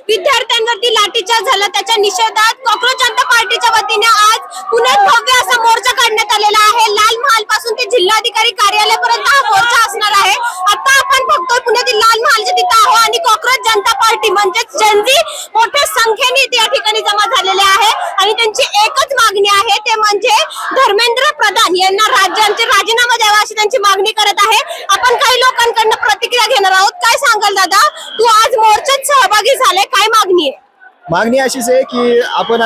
विद्यार्थ्यांवरती लाठीचार्ज झाला, त्याच्या निषेधात कॉक्रोच जनता पार्टीच्या वतीने आज पुण्यात भव्य असा मोर्चा काढण्यात आलेला आहे। लाल महाल पासून ते जिल्हाधिकारी कार्यालयापर्यंत हा मोर्चा असणार आहे। आता आपण बघतोय पुण्यातील लाल महालच्या तिथे आहोत आणि कॉक्रोच जनता पार्टी म्हणजेच जनजी मोठ्या संख्येने या ठिकाणी जमा झालेले आहे आणि त्यांची एकच मागणी आहे, ते म्हणजे धर्मेंद्र प्रधान यांना राज्याचे राजीनामा द्यावा अशी त्यांची मागणी करत आहे। आपण काही लोकांकडून प्रतिक्रिया घेणार आहोत। काय सांगाल दादा, तू आज मोर्चात सहभागी झाले, काय मागणी आहे? मागणी अशीच आहे की आपण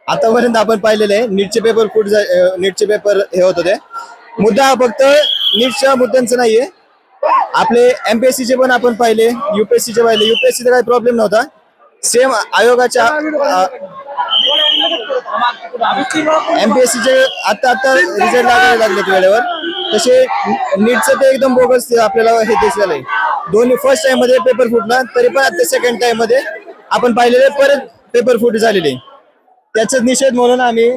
आतापर्यंत आपण पाहिलेले नीटचे पेपर हे होत होते। मुद्दा फक्त नीटच्या मुद्द्यांचा नाहीये, आपले MPSC चे पण आपण पाहिले, UPSC चे पाहिले। UPSC चा काही प्रॉब्लेम नव्हता, सेम आयोगाच्या MPSC चे आता रिझल्ट लागले वेळेवर, तसे नीटचं ते एकदम बोगस आपल्याला हे दिसलेलं आहे। दोन्ही फर्स्ट टाइम मध्ये पेपर फुटला, तरी पण आता सेकंड टाइम मध्ये आपण पाहिलेले परत पेपर फुट झालेले, त्याचा निषेध म्हणून आम्ही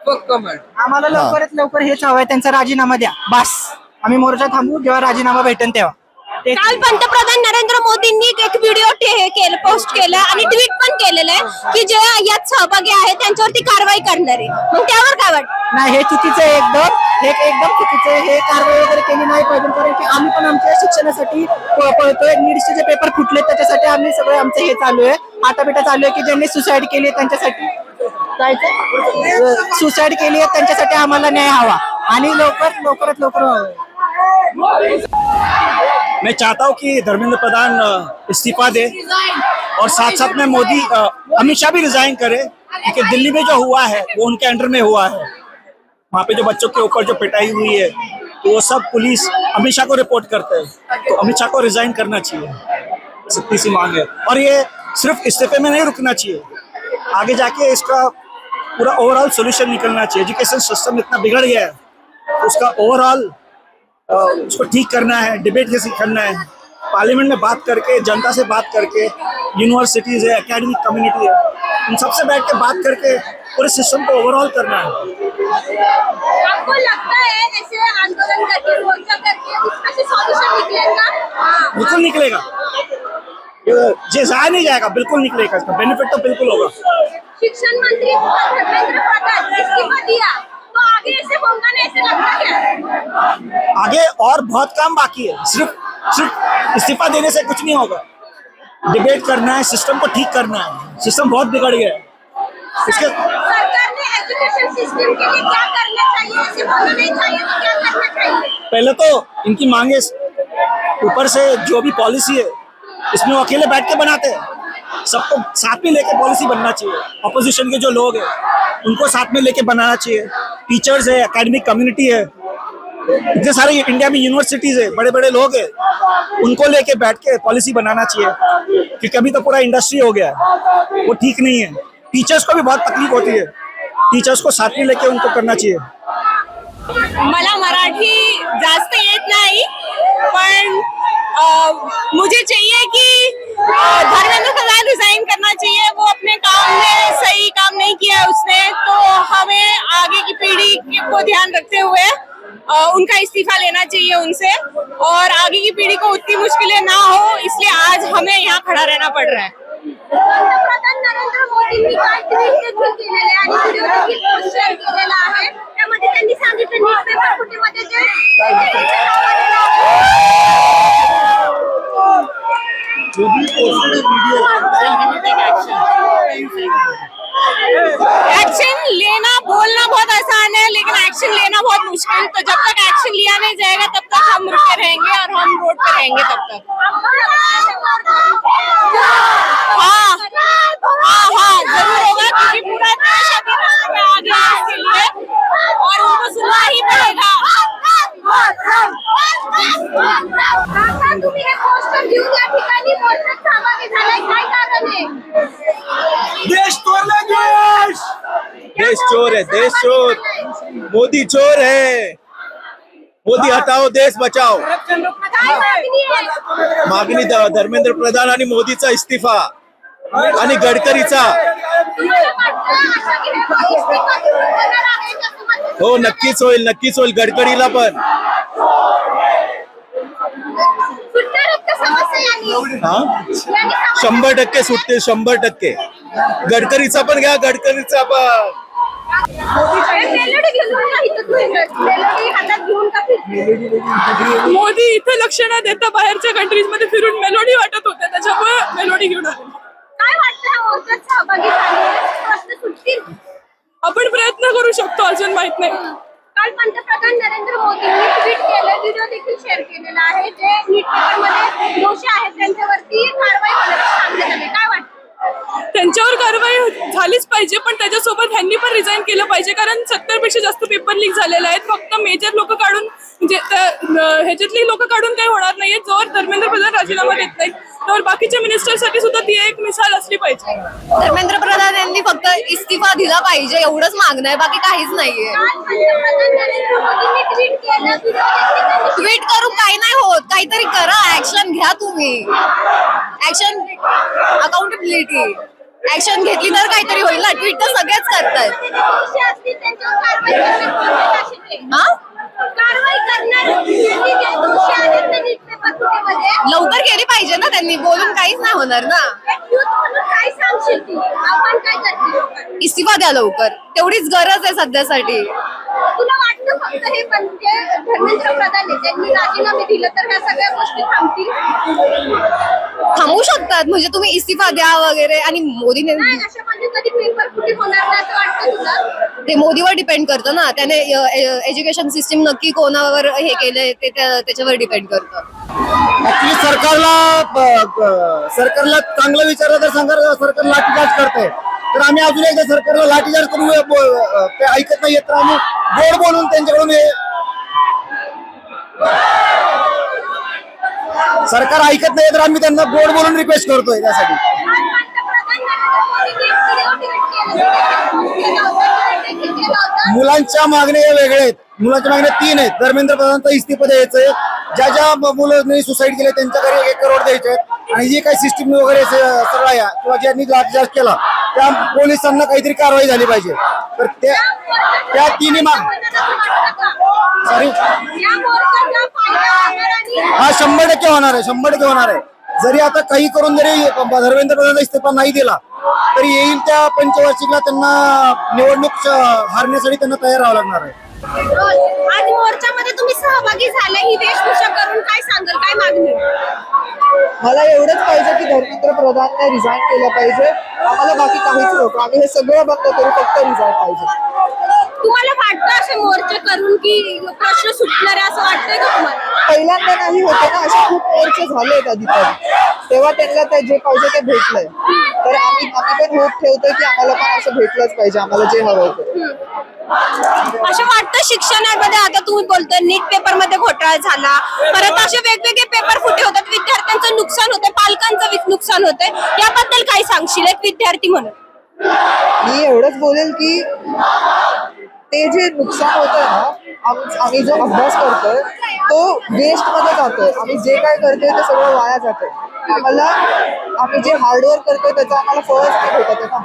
आम्हाला लवकरात लवकर हेच हवंय, त्यांचा राजीनामा द्या बस। आम्ही मोर्चा थांबू, जेव्हा राजीनामा भेटेल तेव्हा। काल पंतप्रधान नरेंद्र मोदींनी एक व्हिडिओ पोस्ट केला आणि ट्विट पण केलेलं आहे की जे यात सहभागी आहेत त्यांच्यावरती कारवाई करणार आहे, मग त्यावर काय वाटतं? नाही, हे चुकीचं आहे एकदम चुकीचं आहे। हे कारवाई वगैरे केली नाही पाहिजे, कारण की आम्ही पण आमच्या शिक्षणासाठी पळतोय। नीटचे जे पेपर फुटले त्याच्यासाठी आम्ही सगळे आमचं हे चालू आहे, आटापिटा चालू आहे की ज्यांनी सुसाईड केली त्यांच्यासाठी सुसाईड केली आहे त्यांच्यासाठी आम्हाला न्याय हवा आणि लवकरात लवकर व्हावं। मैं चाहता हूँ कि धर्मेंद्र प्रधान इस्तीफा दे और साथ साथ में मोदी अमित शाह भी रिजाइन करे, क्योंकि दिल्ली में जो हुआ है वो उनके अंडर में हुआ है। वहाँ पे जो बच्चों के ऊपर जो पिटाई हुई है तो वो सब पुलिस अमित शाह को रिपोर्ट करते हैं, तो अमित शाह को रिजाइन करना चाहिए, सख्ती सी मांग है। और ये सिर्फ इस्तीफे में नहीं रुकना चाहिए, आगे जाके इसका पूरा ओवरऑल सोल्यूशन निकलना चाहिए। एजुकेशन सिस्टम इतना बिगड़ गया है, उसका ओवरऑल उसको ठीक करना है, डिबेट कैसे करना है, पार्लियामेंट में बात करके, जनता से बात करके, यूनिवर्सिटीज है, एकेडमिक कम्युनिटी है, उन सबसे बैठ के बात करके पूरे सिस्टम को ओवरऑल करना है। आपको लगता है ऐसे आंदोलन करके मोर्चा करके उसमें से सॉल्यूशन निकलेगा? बिल्कुल निकलेगा, ये जाया नहीं जाएगा, बिल्कुल निकलेगा, इसका बेनिफिट तो बिल्कुल होगा। शिक्षण मंत्री धर्मेंद्र प्रधान इस्तीफा दिया तो आगे ऐसे होगा ना, ऐसे लगता क्या? आगे और बहुत काम बाकी है, सिर्फ इस्तीफा देने से कुछ नहीं होगा। डिबेट करना है, सिस्टम को ठीक करना है, सिस्टम बहुत बिगड़ गया है। सरकार ने एजुकेशन सिस्टम के लिए क्या करना चाहिए, ऐसे बोलना नहीं चाहिए, तो क्या करना चाहिए? पहले तो इनकी मांगे ऊपर से जो भी पॉलिसी है इसमें वो अकेले बैठ के बनाते हैं, सबको साथ में लेके पॉलिसी बनना चाहिए। ऑपोजिशन के जो लोग हैं उनको साथ में लेके बनाना चाहिए, टीचर्स है, एकेडमिक कम्युनिटी है, इतने सारे इंडिया में यूनिवर्सिटीज है, बड़े बड़े लोग हैं, उनको लेके बैठ के पॉलिसी बनाना चाहिए, क्योंकि अभी तो पूरा इंडस्ट्री हो गया है, वो ठीक नहीं है। टीचर्स को भी बहुत तकलीफ होती है, टीचर्स को साथ में लेके उनको करना चाहिए। मला मराठी जास्त येत नाही, पण मुझे चाहिए कि धर्मेंद्र प्रधान रिजाइन करना चाहिए। वो अपने काम में सही काम नहीं किया है उसने, तो हमें आगे की पीढ़ी को ध्यान रखते हुए उनका इस्तीफा लेना चाहिए उनसे, और आगे की पीढ़ी को उतनी मुश्किलें ना हो, इसलिए आज हमें यहाँ खड़ा रहना पड़ रहा है। पंतप्रधान नरेंद्र मोदींनी काय ट्विट देखील केलेले आणि व्हिडिओ देखील पोस्ट केलेला आहे, त्यामध्ये त्यांनी सांगितलं नीट पेपर फुटीमध्ये जे एक्शन लेना, बोलना बहुत आसान है लेकिन एक्शन लेना बहुत मुश्किल। तो जब तक एक्शन लिया नहीं जाएगा तब तक हम रुके रहेंगे और हम रोड पे रहेंगे तब तक। हाँ जरूर होगा, क्योंकि पूरा देश अभी रास्ते में आ गया है इसके लिए और उनको सुनना ही पड़ेगा। तुम्ही हे पोस्टर घेऊन या ठिकाणी मोर्चात सहभागी झालाय, काय कारण आहे? देश तोड़ना, देश चोर है, देश चोर, मोदी चोर है, मोदी हटाओ, देश बचाओ। काय मागणी आहे? मागणी धर्मेंद्र प्रधान आणि मोदीचा इस्तीफा आणि गडकरीचा। तुम्हाला वाटतं असं की हे इस्तीफा देऊन होणार आहे का तुम्हाला? हो, नक्कीच होईल, गडकरीला पण। सुटणार आहेत का समस्या या हा 100% सुटते 100%. गडकरीचा पण घ्या, गडकरीचा पण. मोदी इथे लक्ष न देता बाहेरच्या कंट्रीज मध्ये फिरून मेलोडी वाटत होते, त्याच्यामुळे मेलोडी घेऊन आले. काय वाटतं सहभागी झाले सुटतील? आपण प्रयत्न करू शकतो, अजून माहित नाही. काल पंतप्रधान नरेंद्र मोदींनी ट्विट केलं, व्हिडिओ देखील शेअर केलेला आहे, जे नीट पेपरमध्ये दोषी आहेत त्यांच्यावरती कारवाई होण्याचं सांगण्यात आले. काय वाटतं? त्यांच्यावर कारवाई झालीच पाहिजे, पण त्याच्यासोबत ह्यांनी पण रिझाईन केलं पाहिजे, कारण 70पेक्षा जास्त पेपर लीक झालेले आहेत. फक्त मेजर लोक काढून म्हणजे ह्याच्यातली लोक काढून काही होणार नाहीये. जोवर धर्मेंद्र प्रधान राजीनामा देत नाहीत तर बाकीच्या मिनिस्टरसाठी सुद्धा ती एक मिसाल असली पाहिजे. धर्मेंद्र प्रधान यांनी फक्त इस्तिफा दिला पाहिजे, एवढंच मागणं आहे, बाकी काहीच नाहीये. काल पंतप्रधान नरेंद्र मोदींनी ट्विट केलं, व्हिडिओ देखील त्यांनी ट्विट करून काही नाही होत, काहीतरी करा, ऍक्शन घ्या तुम्ही. ऍक्शन, अकाउंटेबिलिटी, ऍक्शन घेतली तर काहीतरी होईल ना. ट्विट तर सगळेच करतायत. दोषी असतील त्यांच्यावर कारवाई करणार कोणते हा, कारवाई करणार जे दोषी आहेत ते नीट पेपर फुटीमध्ये. लवकर केली पाहिजे ना त्यांनी, बोलून काहीच नाही होणार ना. एक youth म्हणून काय सांगशील तू? आपण काय करते? इस्तिफा द्या लवकर, तेवढीच गरज आहे सध्यासाठी. तुला वाटतं फक्त हे म्हणजे धर्मेंद्र प्रधान आहे, त्यांनी राजीनामे दिलं तर ह्या सगळ्या गोष्टी थांबतील? थांबू शकतात, म्हणजे तुम्ही इस्तिफा द्या वगैरे. आणि मोदीने नाही, अशा म्हणजे कधी पेपर फुटी होणार नाही असं वाटतं तुला? ते मोदीवर डिपेंड करतं ना. त्याने एज्युकेशन सिस्टीम नक्की कोणावर हे केलंय ते त्याच्यावर डिपेंड करतं. ऍक्च्युली सरकारला चांगलं विचारलं तर सरकार लाठीचार्ज करतंय. तर आम्ही अजून एकदा सरकारला लाठीचार्ज करून ते ऐकत नाहीये, तर आम्ही गोड बोलून त्यांच्याकडून हे सरकार ऐकत नाही तर आम्ही त्यांना गोड बोलून रिक्वेस्ट करतोय त्यासाठी. आज पंतप्रधान नरेंद्र मोदींनी एक व्हिडिओ केला होता. मुलांच्या मागण्या वेगळ्या आहेत. मुलांच्या मागण्या 3 आहेत. धर्मेंद्र प्रधानचा इस्तिफा द्यायचंय, ज्या मुलांनी सुसाईड केले त्यांच्या घरी 1 करोड द्यायचे आहेत, आणि जी काही सिस्टीम वगैरे सगळ्या या किंवा ज्यांनी लाठीचार्ज केला त्या पोलिसांना काहीतरी कारवाई झाली पाहिजे. तर त्या 3 सॉरी या मोर्चाचा फायदा होणार आणि हा 100% होणार आहे, 100% होणार आहे. जरी आता काही करून जरी धर्मेंद्र प्रधानचा इस्तिफा नाही दिला तरी येईल त्या पंचवार्षिकला त्यांना निवडणूक हारण्यासाठी त्यांना तयार राहावं लागणार आहे. आज मोर्चामध्ये तुम्ही सहभागी झाले, ही वेशभूषा करून काय सांगाल, काय मागणी? मला एवढंच पाहिजे की धर्मेंद्र प्रधानने रिझाईन केलं पाहिजे. आम्हाला बाकी काहीच नको, आम्ही हे सगळं बंद करू, फक्त रिझाईन पाहिजे. तुम्हाला वाटतं असे मोर्चे करून की प्रश्न सुटणार आहे असं वाटतंय का तुम्हाला? पहिल्यांदा नाही होते ना, असे खूप मोर्चे झालेत आधी पण, तेव्हा त्यांना ते जे पाहिजे ते भेटलंय. तर आम्ही पण होप ठेवतोय की आम्हाला पण असं भेटलंच पाहिजे, आम्हाला जे हवं ते. असं वाटतं शिक्षणामध्ये आता तुम्ही बोलतोय नीट पेपर मध्ये घोटाळा झाला, परत असे वेगवेगळे पेपर फुटे होतात, विद्यार्थ्यांचं नुकसान होतं, पालकांचं नुकसान होतंय, याबद्दल काय सांगशील एक विद्यार्थी म्हणून? मी एवढंच बोलेल की ते जे नुकसान होतंय ना, आम्ही जो अभ्यास करतोय तो वेस्ट मध्ये जातोय. आम्ही जे काय करतोय ते सगळं वाया जातोय. आम्ही जे हार्डवर्क करतोय त्याचा आम्हाला फळच नाही भेटत आहे ना.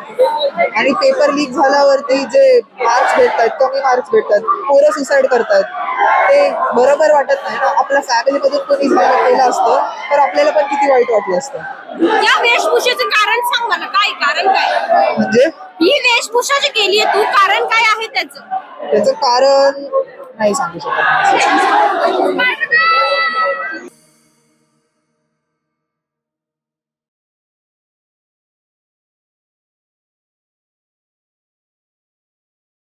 आणि पेपर लीक झाल्यावरती जे मार्क्स भेटतात, कमी मार्क्स भेटतात, पोरं सुसाईड करतात, ते बरोबर वाटत नाही ना. आपल्या फॅमिलीमधून कोणी केलं असतं तर आपल्याला पण किती वाईट वाटलं असतं. या वेशभूषेचं कारण सांग मला, काय कारण काय? म्हणजे ही वेशभूषा जी केली आहे तू, कारण काय आहे त्याचं? त्याचं कारण नाही सांगू शकत.